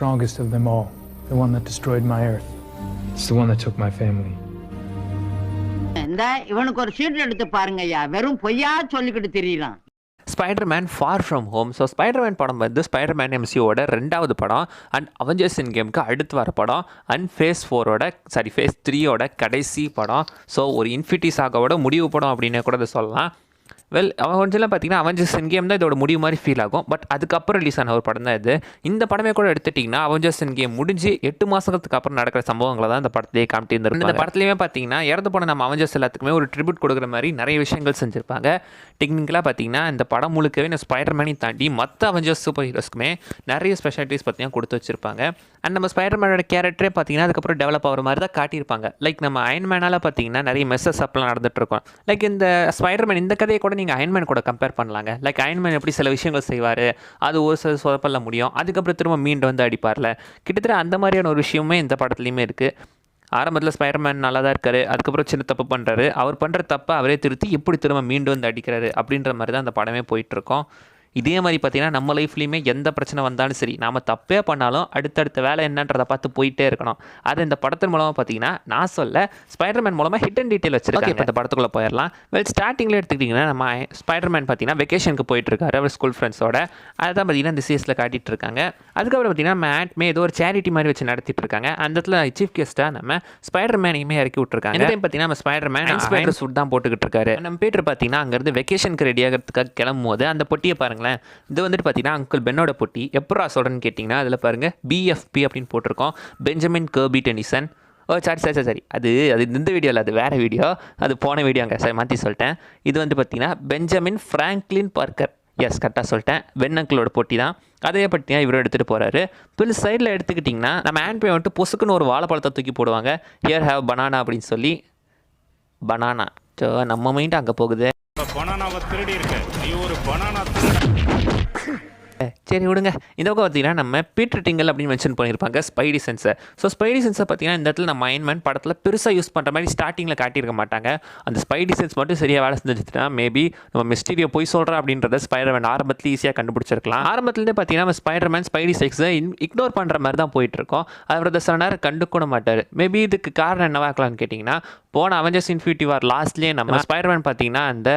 strongest of them all, the one that destroyed my earth. It's the one that took my family. இந்த இவனுக்கு ஒரு seat எடுத்து பாருங்க ஐயா, வெறும் பொய்யா சொல்லிக்கிட்டு தெரியலாம். Spiderman for from home. So Spiderman படம் வந்து ஸ்பைடர்மேன் எம்சியோட 2வது படம் அண்ட் அவெஞ்சர்ஸ் எண்ட் கேமுக்கு அடுத்து வர படம் அண்ட் ஃபேஸ் 3யோட கடைசி படம். ஸோ ஒரு இன்ஃபினிட்டி சாகாவோட முடிவு படம் அப்படின்னு கூட இதை சொல்லலாம். அவஞ்செல்லாம் பார்த்தீங்கன்னா அவெஞ்சர்ஸ் எண்ட் கேம் தான் இதோட முடிவு மாதிரி ஃபீல் ஆகும். பட் அதுக்கப்புறம் ரிலீஸ் ஆன ஒரு படம் தான் இது. இந்த படமே கூட எடுத்துட்டிங்கன்னா அவெஞ்சர்ஸ் எண்ட் கேம் முடிஞ்சு 8 மாதத்துக்கு அப்புறம் நடக்கிற சம்பவங்களை தான் இந்த படத்திலே காமிட்டிருந்தாங்க. இந்த படத்துலையுமே பார்த்தீங்கன்னா இறந்து போன நம்ம அவெஞ்சர்ஸ் எல்லாத்துக்குமே ஒரு ட்ரிபியூட் கொடுக்குற மாதிரி நிறைய விஷயங்கள் செஞ்சுருப்பாங்க. டெக்னிக்கலாக பார்த்தீங்கன்னா இந்த படம் முழுக்கவே இந்த ஸ்பைடர்மேனையும் தாண்டி மற்ற அவெஞ்சர்ஸ் சூப்பர் ஹீரோஸ்க்குமே நிறைய ஸ்பெஷாலிட்டிஸ் பார்த்தீங்கன்னா கொடுத்து வச்சிருப்பாங்க. அண்ட் நம்ம ஸ்பைடர்மேனோட கேரக்டரே பார்த்தீங்கன்னா அதுக்கப்புறம் டெவலப் ஆகிற மாதிரி தான் காட்டியிருப்பாங்க. லைக் நம்ம அயன்மேனால் பார்த்தீங்கன்னா நிறைய மெஸ்ஸஸ் அப்லாம் நடந்துட்டு இருக்கோம். லைக் இந்த ஸ்பைடர்மேன் இந்த கதையை கூட நீங்கள் அயன்மேன் கூட கம்பேர் பண்ணலாங்க. லைக் அயன்மேன் எப்படி சில விஷயங்கள் செய்வார், அது ஒரு சில சொதப்பல்ல முடியும், அதுக்கப்புறம் திரும்ப மீண்டு வந்து அடிப்பார்ல. கிட்டத்தட்ட அந்த மாதிரியான ஒரு விஷயமே இந்த படத்துலையுமே இருக்குது. ஆரம்பத்தில் ஸ்பைடர்மேன் நல்லா தான் இருக்காரு, அதுக்கப்புறம் சின்ன தப்பு பண்ணுறாரு, அவர் பண்ணுற தப்பை அவரே திருத்தி எப்படி திரும்ப மீண்டு வந்து அடிக்கிறாரு அப்படின்ற மாதிரி தான் அந்த படமே போயிட்டுருக்கோம். இதே மாதிரி பார்த்திங்கன்னா நம்ம லைஃப்லேயுமே எந்த பிரச்சனை வந்தாலும் சரி, நாம் தப்பே பண்ணாலும் அடுத்தடுத்த வேலை என்னன்றதை பார்த்து போயிட்டே இருக்கணும். அது இந்த படத்தின் மூலமாக பார்த்தீங்கன்னா நான் சொல்ல ஸ்பைடர்மேன் மூலமாக ஹிட் அண்ட் டீட்டெயில் வச்சுருக்காங்க. இந்த படத்துக்குள்ளே போயிடலாம். ஸ்டார்டிங்கில் எடுத்துக்கிட்டிங்கன்னா நம்ம ஸ்பைடர்மேன் பார்த்தீங்கன்னா வெக்கேஷனுக்கு போயிட்டுருக்காரு அவர் ஸ்கூல் ஃப்ரெண்ட்ஸோட. அதை தான் பார்த்தீங்கன்னா இந்த சீஸில் காட்டிகிட்டு இருக்காங்க. அதுக்கப்புறம் பார்த்தீங்கன்னா நம்ம ஆட்மே ஏதோ ஒரு சேரிட்டி மாதிரி வச்சு நடத்திட்டு இருக்காங்க. அந்த இடத்துல சீஃப் கெஸ்ட்டாக நம்ம ஸ்பைடர்மேனையுமே இறக்கி விட்டுருக்காங்க. இந்த டைம் பார்த்தீங்கன்னா நம்ம ஸ்பைடர்மேன் ஸ்பைடர் சூட் தான் போட்டுக்கிட்டு இருக்காரு. நம்ம பீட்டர் பார்த்தீங்கன்னா அங்கேருந்து வெக்கேஷனுக்கு ரெடி ஆகிறதுக்காக கிளம்பும் போது அந்த பொட்டியை பாருங்களேன். இது வந்துட்டு பார்த்தீங்கன்னா அங்கிள் பென்னோட பொட்டி. எப்பரா சொல்கிறேன்னு கேட்டிங்கன்னா அதில் பாருங்கள் BFP அப்படின்னு போட்டிருக்கோம், பெஞ்சமின் கர்பி டென்னிசன். சரி அது இந்த வீடியோவில், அது வேறு வீடியோ, அது போன வீடியோங்க, சரி மாற்றி சொல்லிட்டேன். இது வந்து பார்த்தீங்கன்னா பெஞ்சமின் ஃப்ராங்க்லின் பார்க்கர். எஸ் கரெக்டாக சொல்லிட்டேன். பென் அங்கிளோட பொட்டி தான். அதே பற்றினா இவரை எடுத்துகிட்டு போகிறாரு. பில் சைடில் எடுத்துக்கிட்டிங்கன்னா நம்ம ஆண்ட்பே வந்துட்டு பொசுக்குன்னு ஒரு வாழைப்பழத்தை தூக்கி போடுவாங்க. ஹியர் ஹேவ் பனானா அப்படின்னு சொல்லி. பனானா நம்ம மைண்ட் அங்கே போகுது. பனானாவை திருடி இருக்க, நீ ஒரு பனானா சரி விடுங்க. இந்த பக்கம் பார்த்தீங்கன்னா நம்ம பீட்டர் டிங்கல் அப்படின்னு மென்ஷன் பண்ணியிருப்பாங்க ஸ்பைடி சென்ஸை. ஸோ ஸ்பைடி சென்ஸை பார்த்தீங்கன்னா இந்த இடத்துல நம்ம அயன்மேன் படத்தில் பெருசாக யூஸ் பண்ணுற மாதிரி ஸ்டார்டிங்கில் காட்டியிருக்க மாட்டாங்க. அந்த ஸ்பைடி சென்ஸ் மட்டும் சரியாக வேலை செஞ்சுட்டுனா மேபி நம்ம மிஸ்டீரியோ போய் சொல்கிறோம் அப்படின்றத ஸ்பைடர்மேன் ஆரம்பத்தில் ஈஸியாக கண்டுபிடிச்சிருக்கலாம். ஆரம்பத்துலேருந்தே பார்த்தீங்கன்னா நம்ம ஸ்பைடர்மேன் ஸ்பைடி சென்ஸை இக்னோர் பண்ணுற மாதிரி தான் போயிட்டுருக்கோம். அவர் சில நேரம் கண்டுக்கூட மாட்டார். மேபி இதுக்கு காரணம் என்னவா இருக்கலாம்னு கேட்டிங்கன்னா போன அவெஞ்சர்ஸ் இன்ஃபினிட்டி வார் லாஸ்ட்லேயே நம்ம ஸ்பைடர்மேன் பார்த்தீங்கன்னா அந்த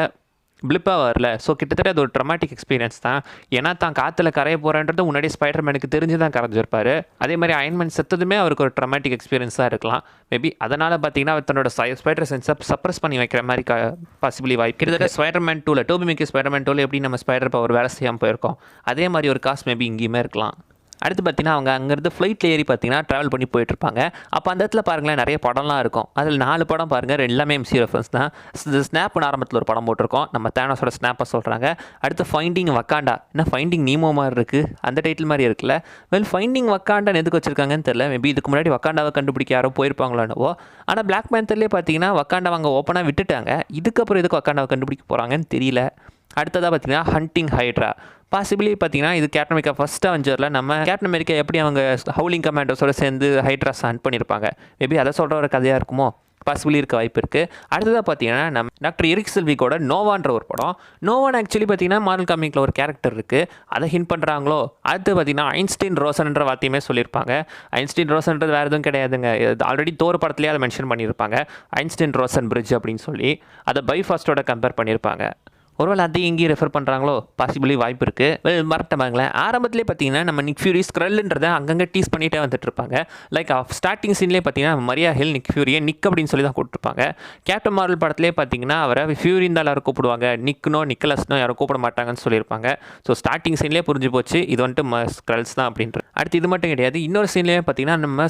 பிளிப்பாக வரல. ஸோ கிட்டத்தட்ட அது ஒரு ட்ரமாட்டிக் எக்ஸ்பீரியன்ஸ் தான். ஏன்னா தான் காற்றுல கரைய போகிறன்றது முன்னாடி ஸ்பைடர்மேனுக்கு தெரிஞ்சு தான் கரைஞ்சிருப்பார். அதே மாதிரி அயன்மேன் செத்ததுமே அவருக்கு ஒரு ட்ரமாட்டிக் எக்ஸ்பீரியன்ஸாக இருக்கலாம். மேபி அதனால் பார்த்தீங்கன்னா அவர் தன்னோட ஸ்பைடர் சென்ஸை சப்ரஸ் பண்ணி வைக்கிற மாதிரி பாசிபிளி வாய்ப்பு. கிட்டத்தட்ட ஸ்பைடர்மேன் 2ல் டோபி மேக்கி ஸ்பைடர்மேன் 2ல் எப்படி நம்ம ஸ்பைடர் பவர் வேலை செய்யாமல் போயிருக்கோம், அதே மாதிரி ஒரு காசு மேபி இங்கேயுமே இருக்கலாம். அடுத்து பார்த்தீங்கன்னா அவங்க அங்கேருந்து ஃப்ளைட்டில் ஏறி பார்த்தீங்கன்னா ட்ராவல் பண்ணி போயிட்டுருப்பாங்க. அப்போ அந்த இடத்துல பாருங்களேன் நிறைய படம்லாம் இருக்கும். அதில் 4 படம் பாருங்கள், எல்லாமே MC ரெஃபரன்ஸ் தான். ஸ்னாப்னு ஆரம்பத்தில் ஒரு படம் போட்டிருக்கோம், நம்ம தேனோஸோட ஸ்னாப்பை சொல்கிறாங்க. அடுத்து ஃபைண்டிங் வக்காண்டா, என்ன ஃபைண்டிங் நீமோ மாதிரி இருக்குது, அந்த டைட்டில் மாதிரி இருக்குல்ல. ஃபைண்டிங் வக்காண்டான்னு எதுக்கு வச்சிருக்காங்கன்னு தெரியல. மேபி இதுக்கு முன்னாடி வக்காண்டாவை கண்டுபிடிக்க யாரோ போயிருப்பாங்களோ. ஆனால் பிளாக் பேந்தர்லேயே பார்த்தீங்கன்னா வக்காண்டாவை அங்கே ஓப்பனாக விட்டுட்டாங்க. இதுக்கப்புறம் எதுக்கு வக்காண்டாவை கண்டுபிடிக்க போகிறாங்கன்னு தெரியல. அடுத்ததாக பார்த்தீங்கன்னா ஹண்டிங் ஹைட்ரா. பாசிபிளி பார்த்தீங்கன்னா இது கேப்டன் அமெரிக்கா ஃபர்ஸ்ட் அவெஞ்சரில் நம்ம கேப்டன் அமெரிக்கா எப்படி அவங்க ஹவுலிங் கமாண்டோஸோட சேர்ந்து ஹைட்ராஸ் ஹண்ட் பண்ணியிருப்பாங்க. மேபி அதை சொல்கிற ஒரு கதையாக இருக்குமோ, பாசிபிளி இருக்க வாய்ப்பு இருக்குது. அடுத்ததாக பார்த்தீங்கன்னா நம்ம டாக்டர் எரிக் சில்விக்கோட நோவான்ற ஒரு படம். நோவான் ஆக்சுவலி பார்த்தீங்கன்னா மார்வல் காமிக்கில் ஒரு கேரக்டர் இருக்குது, அதை ஹிண்ட் பண்ணுறாங்களோ. அடுத்து பார்த்தீங்கன்னா ஐன்ஸ்டீன் ரோசன்ன்ற வார்த்தையுமே சொல்லியிருப்பாங்க. ஐன்ஸ்டீன் ரோசன்றது வேறு எதுவும் கிடையாதுங்க, ஆல்ரெடி தோர் படத்துலேயே அதை மென்ஷன் பண்ணியிருப்பாங்க, ஐன்ஸ்டீன் ரோசன் பிரிட்ஜ் அப்படின்னு சொல்லி. அதை பைஃபாஸ்ட்டோட கம்பேர் பண்ணியிருப்பாங்க. ஒருவேளை அதையும் எங்கேயும் ரெஃபர் பண்ணுறாங்களோ, பாசிபிளி வாய்ப்பு இருக்குது. மறட்ட பாருங்களேன், ஆரம்பத்திலே பார்த்தீங்கன்னா நம்ம நிக் ஃபியூரி ஸ்க்ரல்ன்றதை அங்கங்கே டீஸ் பண்ணிகிட்டே வந்துட்டு இருப்பாங்க. லைக் ஸ்டார்டிங் சீன்லேயே பார்த்தீங்கன்னா மரியா ஹில் நிக் ஃபியூரியை நிக் அப்படின்னு சொல்லி தான் கூப்பிட்டுருப்பாங்க. கேப்டன் மார்வல் படத்துலேயே பார்த்தீங்கன்னா அவரை ஃபியூரின் தான் எல்லாரும் கூப்பிடுவாங்க, நிக்கலஸ்னோ யாரும் கூப்பிட மாட்டாங்கன்னு சொல்லியிருப்பாங்க. ஸோ ஸ்டார்டிங் சீன்லேயே புரிஞ்சு போச்சு இது வந்துட்டு ஸ்க்ரல்ஸ் தான் அப்படின்ட்டு. அடுத்து இது மட்டும் கிடையாது, இன்னொரு சீன்லேயே பார்த்தீங்கன்னா நம்ம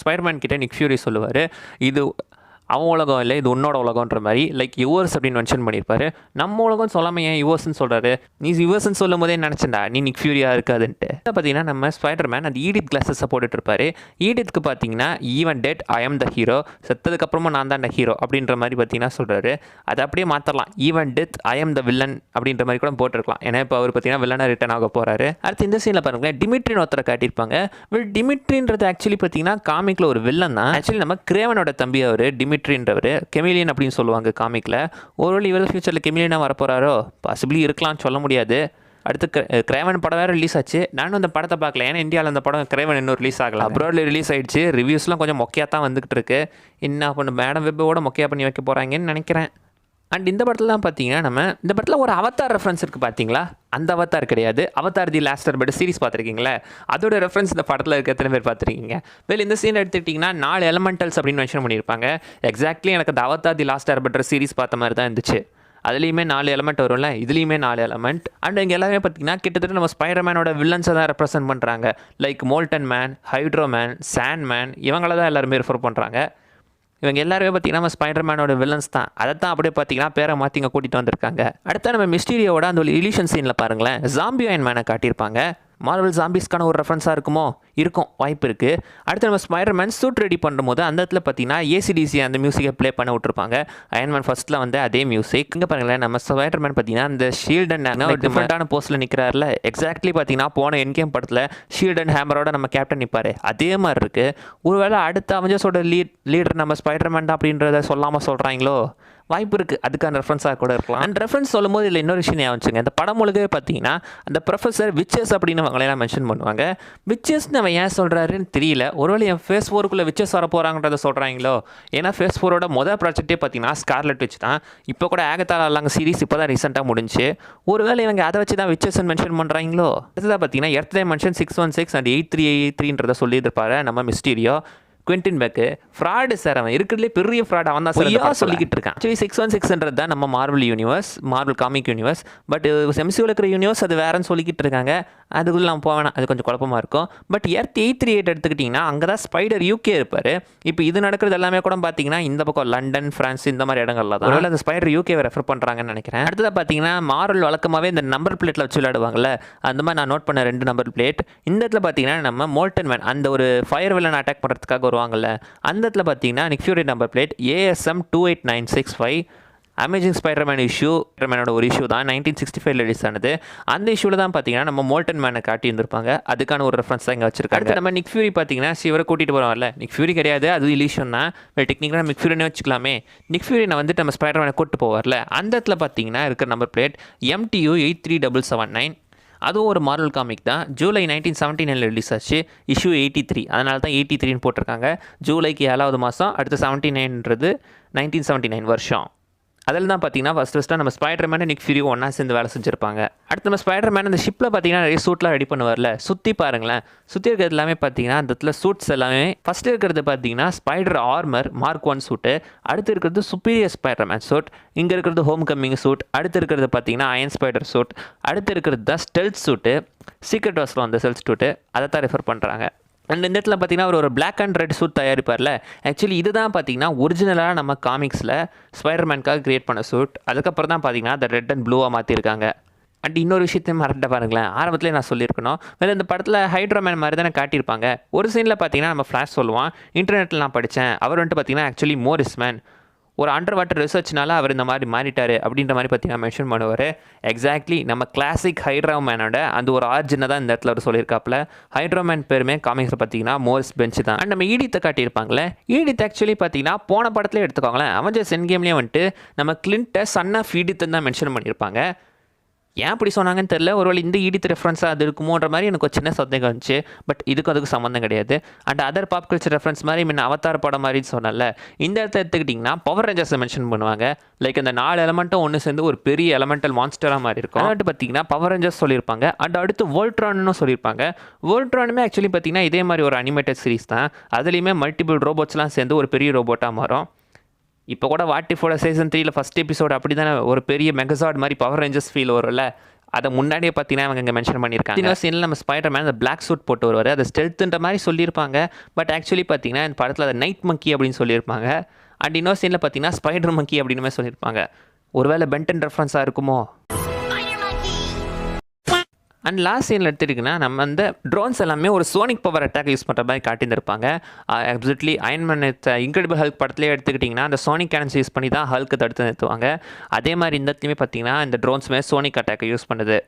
ஸ்பைடர்மேன் கிட்டே நிக் ஃபியூரி சொல்லுவார், இது அவன் உலகம் இல்லை, இது உன்னோட உலகன்ற மாதிரி. லைக் யுவர்ஸ் அப்படின்னு மென்ஷன் பண்ணியிருப்பாரு. நம்ம உலகம் சொல்லாமல் ஏன் யுவர்ஸ்ன்னு சொல்கிறாரு, நீ யுவர்ஸ்ன்னு சொல்லும் போதே நினச்சேன்டா நீ நிக் ஃபியூரியாக இருக்காதுன்ட்டு. பார்த்தீங்கன்னா நம்ம ஸ்பைடர்மேன் அந்த ஈடித் கிளாஸஸை போட்டுட்ருப்பாரு. ஈடித்துக்கு பார்த்தீங்கன்னா even dead I am the hero, செத்ததுக்கப்புறமா நான் தான் த ஹீரோ அப்படின்ற மாதிரி பார்த்தீங்கன்னா சொல்கிறாரு. அதை அப்படியே மாற்றலாம், even death I am the villain அப்படின்ற மாதிரி கூட போட்டிருக்கலாம். ஏன்னா இப்போ அவர் பார்த்தீங்கன்னா வில்லனாக ரிட்டர்ன் ஆக போகிறாரு. அடுத்து இந்த சீனில் பாருங்களேன், டிமிட்ரின்னு ஒருத்தரை காட்டியிருப்பாங்க. டிமிட்ரின்றது ஆக்சுவலி பார்த்தீங்கன்னா காமிக்கில் ஒரு வில்லன் தான். ஆக்சுவலி நம்ம கிரேவனோட தம்பி அவர் டிமிட்ரின்றவர், கெமிலியன் அப்படின்னு சொல்லுவாங்க காமிக்கில். ஒருவேளை இவர் ஃபியூச்சரில் கெமிலியனாக வரப்போகிறாரோ, பாசிபிளி இருக்கலாம்னு சொல்ல முடியாது. அடுத்து கிரேவன் படம் வேறு ரிலீஸ் ஆச்சு. நானும் அந்த படத்தை பார்க்கல, ஏன்னா இந்தியாவில் அந்த படம் கிரேவன் இன்னும் ரிலீஸ் ஆகல. அப்ராடில் ரிலீஸ் ஆகிடுச்சு. ரிவ்யூஸ்லாம் கொஞ்சம் மொக்கையாக தான் வந்துகிட்டு இருக்கு. என்ன பண்ணு மேடம் வெப்போட மொக்கையாக பண்ணி வைக்க போகிறாங்கன்னு நினைக்கிறேன். அண்ட் இந்த படத்துலலாம் பார்த்தீங்கன்னா நம்ம இந்த படத்தில் ஒரு அவதார் ரெஃபரன்ஸ் இருக்குது பார்த்தீங்களா? அந்த அவதார் கிடையாது, Avatar the last airbender series பார்த்துருக்கீங்களா? அதோட ரெஃபரன்ஸ் இந்த படத்தில் இருக்க எத்தனை பேர் பார்த்துருக்கீங்க? இந்த சீன் எடுத்துக்கிட்டிங்கன்னா 4 எலமெண்டல்ஸ் அப்படின்னு மென்ஷன் பண்ணியிருப்பாங்க. எக்ஸாக்ட்லி எனக்கு அந்த Avatar the last airbender series பார்த்த மாதிரி தான் இருந்துச்சு. அதுலேயுமே 4 எலமெண்ட் வரும்ல, இதுலேயுமே 4 எலமெண்ட். அண்ட் இங்கே எல்லாமே பார்த்தீங்கன்னா கிட்டத்தட்ட நம்ம ஸ்பைடர்மேனோட வில்லன்ஸை தான் ரெப்ரசென்ட் பண்ணுறாங்க. Like Molten Man, Hydro Man, Sand Man, இவங்கள தான் எல்லாருமே ரெஃபர் பண்ணுறாங்க. இவங்க எல்லாருமே பார்த்தீங்கன்னா நம்ம ஸ்பைடர்மேனோட வில்லன்ஸ் தான். அதை தான் அப்படியே பார்த்தீங்கன்னா பேரை மாற்றி இங்கே கூட்டிகிட்டு வந்திருக்காங்க. அடுத்த நம்ம மிஸ்டீரியோட அந்த ஒரு இலியூஷன் சீனில் பாருங்களேன், ஜாம்பி அயன் மேனை காட்டியிருப்பாங்க. மார்வல் ஜாம்பிஸ்க்கான ஒரு ரெஃபரன்ஸாக இருக்குமோ? இருக்கும், வாய்ப்பு இருக்குது. அடுத்து நம்ம ஸ்பைடர்மேன் சூட் ரெடி பண்ணும்போது அந்த இடத்துல பார்த்தீங்கன்னா ஏசிடிசி அந்த மியூசிக்கை ப்ளே பண்ண விட்டுருப்பாங்க. அயன்மேன் ஃபர்ஸ்ட்டில் வந்து அதே மியூசிக். இங்கே பாருங்களேன், நம்ம ஸ்பைடர்மேன் பார்த்தீங்கன்னா அந்த ஷீல்ட் அண்ட் ஒரு டிஃப்ரெண்ட்டான போஸ்ட்டில் நிற்கிறாருல, எக்ஸாக்ட்லி பார்த்தீங்கன்னா போன என்கேம் படத்தில் ஷீல்ட் அண்ட் ஹேமரோட நம்ம கேப்டன் நிற்பார், அதே மாதிரி இருக்குது. ஒருவேளை அடுத்த அவெஞ்சர்ஸோட லீடர் நம்ம ஸ்பைடர்மேன் தான் அப்படின்றத சொல்லாமல் சொல்கிறாங்களோ? வாய்ப்பு இருக்குது, அதுக்கான ரெஃபரன்ஸாக கூட இருக்கலாம். அண்ட் ரெஃபரன்ஸ் சொல்லும் போது இதில் இன்னொரு விஷயம் ஞாபகம், இந்த படம் முழுக்கவே பார்த்தீங்கன்னா அந்த ப்ரொஃபஸர் விச்சஸ் அப்படின்னு அவங்களெல்லாம் மென்ஷன் பண்ணுவாங்க. விச்சஸ்ன்னு அவன் ஏன் சொல்கிறாருன்னு தெரியல. ஒருவேளை என் ஃபேஸ் 4க்குள்ளே விச்சஸ் வர போகிறாங்கன்றத சொல்கிறாங்களோ? ஏன்னா ஃபேஸ் 4ஓட மொதல் ப்ராஜெக்டே பார்த்தீங்கன்னா ஸ்கார்லெட் விச் தான். இப்போ கூட ஆகத்தால அல்லாங்க சீரிஸ் இப்போ தான் ரீசெண்டாக முடிஞ்சு. ஒருவேளை இவங்க அதை வச்சு தான் விச்சஸ்ன்னு மென்ஷன் பண்ணுறாங்களோ? அடுத்ததாக பார்த்தீங்கன்னா எர்த் டைமென்ஷன் 616 அண்ட் 8383 சொல்லியிருப்பாரு நம்ம மிஸ்டீரியோ. குவென்டின் பெக்கு ஃப்ராடு சார், அவன் இருக்கிறதுலே பெரிய ஃப்ராட், அவன் தான் சார் சொல்லிக்கிட்டு இருக்கான். ஆக்சுவலி 616 தான் நம்ம Marvel universe, Marvel comic universe. But எம்சியூவில் இருக்கிற யூனிவர்ஸ் அது வேறன்னு சொல்லிக்கிட்டு இருக்காங்க. அதுக்குள்ளே நம்ம போவேணா, அது கொஞ்சம் குழப்பமாக இருக்கும். பட் எர்த் 838 எடுத்துக்கிட்டிங்கன்னா அங்கே தான் ஸ்பைடர் யூகே இருப்பார். இப்போ இது நடக்கிறது எல்லாமே கூட பார்த்தீங்கன்னா இந்த பக்கம் லண்டன், ஃப்ரான்ஸ், இந்த மாதிரி இடங்கள்ல தான். ஒருவேளை அந்த ஸ்பைடர் யூகேவை ரெஃபர் பண்ணுறாங்கன்னு நினைக்கிறேன். அடுத்ததாக பார்த்தீங்கன்னா மார்வல் வழக்கமாகவே இந்த நம்பர் பிளேட்டில் வச்சு விளையாடுவாங்கல்ல, அந்த மாதிரி நான் நோட் பண்ண 2 நம்பர் பிளேட். இந்த இடத்துல பார்த்தீங்கன்னா நம்ம மோல்டன் மேன் அந்த ஒரு ஃபயர் வில்லன் அட்டாக் பண்ணுறதுக்காக வருவாங்கல்ல, அந்த இடத்துல பார்த்தீங்கன்னா Nick Fury number plate ASM 28965. Amazing Spiderman issue, ஸ்பைடர்மேனோட ஒரு இஷ்யூ தான் 1965 ரிலீஸ் ஆனது. அந்த இஷ்யூவில் தான் பார்த்தீங்கன்னா நம்ம மோல்டன் மேனை காட்டியிருந்திருப்பாங்க. அதுக்கான ஒரு ரெஃபரன்ஸ் தான் இங்கே வச்சிருக்காங்க. நம்ம நிக் ஃபியூரி பார்த்தீங்கன்னா சிவரை கூட்டிகிட்டு போகிறோம்ல, நிக் ஃபியூரி கிடையாது, அது இலியூஷன் தான். டெக்னிக்கலாக நிக் ஃபியூரினே வச்சுக்கலாமே. நிக் ஃபியூரினை வந்துட்டு நம்ம ஸ்பைடர்மேனை கூப்பிட்டு போவார்ல, அந்த இடத்துல பார்த்தீங்கன்னா இருக்கிற நம்பர் பிளேட் MTU 83779. அதுவும் ஒரு மார்வல் காமிக் தான். ஜூலை 1979 ரிலீஸ் ஆச்சு, இஷ்யூ 83. அதனால தான் 83ன்னு போட்டிருக்காங்க. ஜூலைக்கு 7வது மாதம், அடுத்து 79ன்றது 1979 வருஷம். அதில் தான் பார்த்தீங்கன்னா ஃபஸ்ட்டு நம்ம ஸ்பைடர்மேன் நிக் ஃபியூரி ஒன்றா சேர்ந்து வேலை செஞ்சுருப்பாங்க. அடுத்து நம்ம ஸ்பைடர்மேன் அந்த ஷிப்பில் பார்த்தீங்கன்னா நிறைய சூட்லாம் ரெடி பண்ணுவார்ல, சுற்றி பாருங்களேன், சுற்றி இருக்கிறது எல்லாமே பார்த்தீங்கன்னா அந்த இடத்துல சூட்ஸ் எல்லாமே. ஃபஸ்ட்டு இருக்கிறது பார்த்தீங்கன்னா ஸ்பைடர் ஆர்மர் Mark 1 சூட்டு, அடுத்து இருக்கிறது சுப்பீரியர் ஸ்பைடர்மேன் சூட், இங்கே இருக்கிறது ஹோம் கம்மிங் சூட், அடுத்து இருக்கிறது பார்த்தீங்கன்னா அயன் ஸ்பைடர் சூட், அடுத்து இருக்கிறது தான் ஸ்டெல்த் சூட்டு, சீக்ரெட் வார்ஸில் வந்த ஸ்டெல்த் சூட்டு, அதை தான் ரெஃபர் பண்ணுறாங்க. அண்ட் இந்த இடத்துல பார்த்தீங்கன்னா ஒரு பிளாக் அண்ட் ரெட் சூட் தயாரிப்பார்ல, ஆக்சுவலி இதுதான் பார்த்தீங்கன்னா ஒரிஜினலாக நம்ம காமிக்ஸில் ஸ்பைடர்மேனுக்காக கிரியேட் பண்ண சூட். அதுக்கப்புறம் தான் பார்த்தீங்கன்னா அந்த ரெட் அண்ட் ப்ளூவாக மாற்றிருக்காங்க. அண்ட் இன்னொரு விஷயத்தையும் மறந்துட்ட பாருங்களேன், ஆரம்பத்தில் நான் சொல்லியிருக்கணும், வேறு இந்த படத்தில் ஹைட்ரோமேன் மாதிரி தானே காட்டியிருப்பாங்க. ஒரு சீனில் பார்த்தீங்கன்னா நம்ம ஃப்ளாஷ் சொல்லுவான், இன்டர்நெட்டில் நான் படித்தேன், அவர் வந்துட்டு பார்த்தீங்கன்னா ஆக்சுவலி மோரிஸ் மேன், ஒரு அண்டர் வாட்டர் ரிசர்ச்னால அவர் இந்த மாதிரி மாறிட்டார் அப்படின்ற மாதிரி பார்த்தீங்கன்னா மென்ஷன் பண்ணுவார். எக்ஸாக்ட்லி நம்ம கிளாசிக் ஹைட்ரோமேனோட அந்த ஒரு ஆர்ஜினை தான் இந்த இடத்துல அவர் சொல்லியிருக்காப்புல. ஹைட்ரோமேன் பேருமே காமிக்ஸில் பார்த்தீங்கன்னா மோரிஸ் பெஞ்ச் தான். அண்ட் நம்ம ஈடித்தை காட்டியிருப்பாங்களே, ஈடித் ஆக்சுவலி பார்த்தீங்கன்னா போன படத்துலேயே எடுத்துக்கோங்களேன், அவெஞ்சர்ஸ் எண்ட் கேம்லேயே வந்துட்டு நம்ம கிளின்ட்டை சன் ஆஃப் ஈடித்துன்னு தான் மென்ஷன் பண்ணியிருப்பாங்க. ஏன் அப்படி சொன்னாங்கன்னு தெரில, ஒருவேளை இந்த ஈடித் ரெஃபரன்ஸாக அது இருக்குமோன்ற மாதிரி எனக்கு ஒரு சின்ன சந்தேகம் இருந்துச்சு. பட் அதுக்கு சம்மந்தம் கிடையாது. And other pop culture reference மாதிரி முன்ன அவதார் படம் மாதிரின்னு சொன்னால, இந்த இடத்த எடுத்துக்கிட்டிங்கன்னா பவர் ரேஞ்சர்ஸை மென்ஷன் பண்ணுவாங்க. லைக் இந்த 4 எலமெண்ட்டும் ஒன்று சேர்ந்து ஒரு பெரிய எலமெண்டல் மான்ஸ்டராக மாதிரி இருக்கும். அதாவது பார்த்தீங்கன்னா பவர் ரேஞ்சர்ஸ் சொல்லியிருப்பாங்க. அண்ட் அடுத்து வோல்ட்ரான்னு சொல்லியிருப்பாங்க. வோல்ட்ரானுமே ஆக்சுவலி பார்த்தீங்கன்னா இதே மாதிரி ஒரு அனிமேட்டட் சீரிஸ் தான். அதுலேயுமே மல்டிபிள் ரோபோட்ஸ்லாம் சேர்ந்து ஒரு பெரிய ரோபோட்டாக மாறும். இப்போ கூட வாட்டிஃபோட சீசன் 3 ஃபஸ்ட் எபிசோடு அப்படி தானே ஒரு பெரிய மெகசாட் மாதிரி பவர் ரேஞ்சர்ஸ் ஃபீல் வரும்ல, அதை முன்னாடியே பார்த்தீங்கன்னா அவங்க இங்கே மென்ஷன் பண்ணியிருக்காங்க. இன்னொரு சீனில் நம்ம ஸ்பைடர்மேன் அந்த பிளாக் சூட் போட்டு வருவார், அதை ஸ்டெல்த்துன்ற மாதிரி சொல்லியிருப்பாங்க. பட் ஆக்சுவலி பார்த்தீங்கன்னா இந்த படத்தில் அதை நைட் மங்கி அப்படின்னு சொல்லியிருப்பாங்க. அண்ட் இன்னொரு சீனில் பார்த்தீங்கன்னா ஸ்பைடர் மங்கி அப்படின்னு சொல்லியிருப்பாங்க. ஒருவேளை பென்டன் ரெஃபரன்ஸாக இருக்குமோ? அண்ட் லாஸ்ட் சீனில் எடுத்துட்டிங்கன்னா நம்ம அந்த ட்ரோன்ஸ் எல்லாமே ஒரு சோனிக் பவர் அட்டாக் யூஸ் பண்ணுற மாதிரி காட்டியிருந்திருப்பாங்க. எக்ஸாக்ட்லி அயன்மேன் இன்க்ரெடிபிள் ஹல்க் படத்துலேயே எடுத்துக்கிட்டிங்கன்னா அந்த சோனிக் கேனன்ஸ் யூஸ் பண்ணி தான் ஹல்க்கு தடுத்து நிறுத்துவாங்க. அதே மாதிரி இந்த இடத்துலையுமே பார்த்தீங்கன்னா இந்த ட்ரோன்ஸுமே சோனிக் அட்டாக்கை யூஸ் பண்ணுது.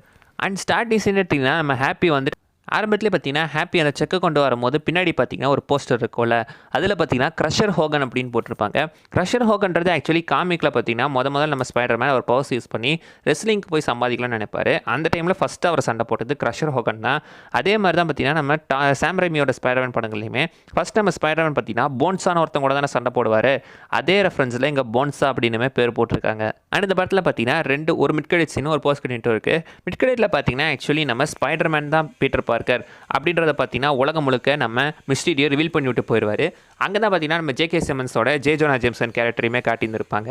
அண்ட் ஸ்டார்டிங் சீன் எடுத்திங்கன்னா நம்ம ஹாப்பி வந்துட்டு ஆரம்பத்திலே பார்த்தீங்கன்னா ஹாப்பி அந்த செக்கை கொண்டு வரும்போது பின்னாடி பார்த்தீங்கன்னா ஒரு போஸ்டர் இருக்கும்ல, அதில் பார்த்தீங்கன்னா க்ரஷர் ஹோகன் அப்படின்னு போட்டிருப்பாங்க. க்ரஷர் ஹோகன்றது ஆக்சுவலி காமிக்கில் பார்த்தீங்கன்னா முதல்ல நம்ம ஸ்பைடர்மேன் அவர் பவர்ஸ் யூஸ் பண்ணி ரெஸ்லிங்க்கு போய் சம்பாதிக்கலாம்னு நினைப்பாரு. அந்த டைமில் ஃபஸ்ட்டு அவர் சண்டை போட்டது க்ரஷர் ஹோகன் தான். அதே மாதிரி தான் பார்த்தீங்கன்னா நம்ம சாம் ரைமியோட ஸ்பைடர்மேன் படங்கள்லையுமே ஃபஸ்ட் நம்ம ஸ்பைடர்மேன் பார்த்தீங்கன்னா போன்ஸான ஒருத்தங்க கூட தானே சண்டை போடுவார். அதே ரெஃபரன்ஸில் இங்கே போன்ஸா அப்படின்னுமே பேர் போட்டிருக்காங்க. அண்ட் இந்த படத்தில் பார்த்தீங்கன்னா ஒரு மிட் கிரெடிட் சீனும் ஒரு போஸ்ட் கிரெடிட்டும் இருக்குது. மிட் கிரெடிட்டில் பார்த்தீங்கன்னா ஆக்சுவலி நம்ம ஸ்பைடர்மேன் தான் பீட்டர் பார்க்கர் அப்படின்றத பார்த்தீங்கன்னா உலகம் முழுக்க நம்ம மிஸ்டீரியோ ரிவீல் பண்ணி விட்டு போயிடுவார். அங்கே தான் பார்த்தீங்கன்னா நம்ம ஜே.கே. சிமன்ஸோட ஜே. Jonah Jameson கேரக்டரையுமே காட்டியிருந்திருப்பாங்க.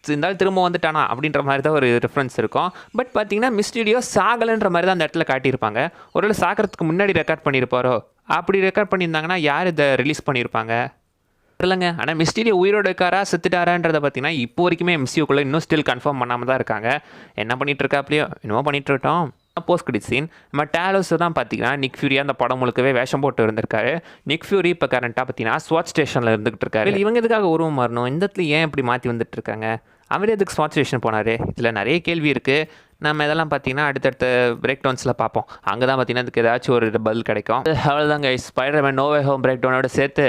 இருந்தாலும் திரும்ப வந்துட்டானா அப்படின்ற மாதிரி தான் ஒரு ரெஃபரன்ஸ் இருக்கும். பட் பார்த்தீங்கன்னா மிஸ்டீரியோ சாகலைன்ற மாதிரி தான் அந்த இடத்துல காட்டியிருப்பாங்க. ஒருவேளை சாகிறதுக்கு முன்னாடி ரெக்கார்ட் பண்ணியிருப்பாரோ? அப்படி ரெக்கார்ட் பண்ணியிருந்தாங்கன்னா யார் இதை ரிலீஸ் பண்ணியிருப்பாங்க இல்லைங்க. ஆனால் மிஸ்டீரியோ உயிரோடு இருக்காரா செத்துட்டாரான்றதை பார்த்தீங்கன்னா இப்போ வரைக்குமே MCUக்குள்ளே இன்னும் ஸ்டில் கன்ஃபார்ம் பண்ணாமல் தான் இருக்காங்க. என்ன பண்ணிகிட்டு இருக்காப்லையோ இன்னமும் பண்ணிகிட்டு இருக்கட்டும். போஸ்ட் கிரெடிட் சீன் நம்ம டேலோஸ் தான் பார்த்தீங்கன்னா நிக் ஃபியூரியாக அந்த படம் முழுக்கவே வேஷம் போட்டு இருந்திருக்காரு. நிக் ஃபியூரி இப்போ கரண்ட்டாக பார்த்தீங்கன்னா ஸ்வாட் ஸ்டேஷனில் இருந்துகிட்டு இருக்காரு. இவங்க எதுக்காக உருவம் மாறணும்? இந்த இடத்துல ஏன் இப்படி மாற்றி வந்துட்டு இருக்காங்க? அவர் எதுக்கு ஸ்வாட் ஸ்டேஷன் போனார்? இதில் நிறைய கேள்வி இருக்குது. நம்ம இதெல்லாம் பார்த்தீங்கன்னா அடுத்தடுத்த பிரேக் டவுன்ஸில் பார்ப்போம். அங்கே தான் பார்த்தீங்கன்னா அதுக்கு ஏதாச்சும் ஒரு பதில் கிடைக்கும். அவ்வளோதாங்க. ஸ்பைடர்மேன் நோ வே ஹோம் பிரேக் டவுனோட சேர்த்து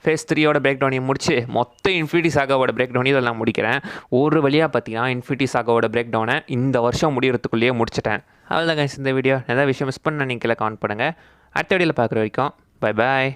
ஃபேஸ் 3யோட பிரேக் டவுனையும் முடிச்சு மொத்த இன்ஃபினிட்டி சாகாவோட பிரேக் டவுனையும் இதெல்லாம் முடிக்கிறேன். ஒரு வழியாக பார்த்தீங்கன்னா இன்ஃபினிட்டி சாகாவோட பிரேக் டவுனை இந்த வருஷம் முடிகிறதுக்குள்ளேயே முடிச்சிட்டேன். அவ்வளோதான் கைஸ் இந்த வீடியோ. ஏதாவது விஷயம் மிஸ் பண்ண நீங்கள் கீழே கமெண்ட் பண்ணுங்கள். அடுத்த வீடியோவில் பார்க்குற வரைக்கும் பை பாய்.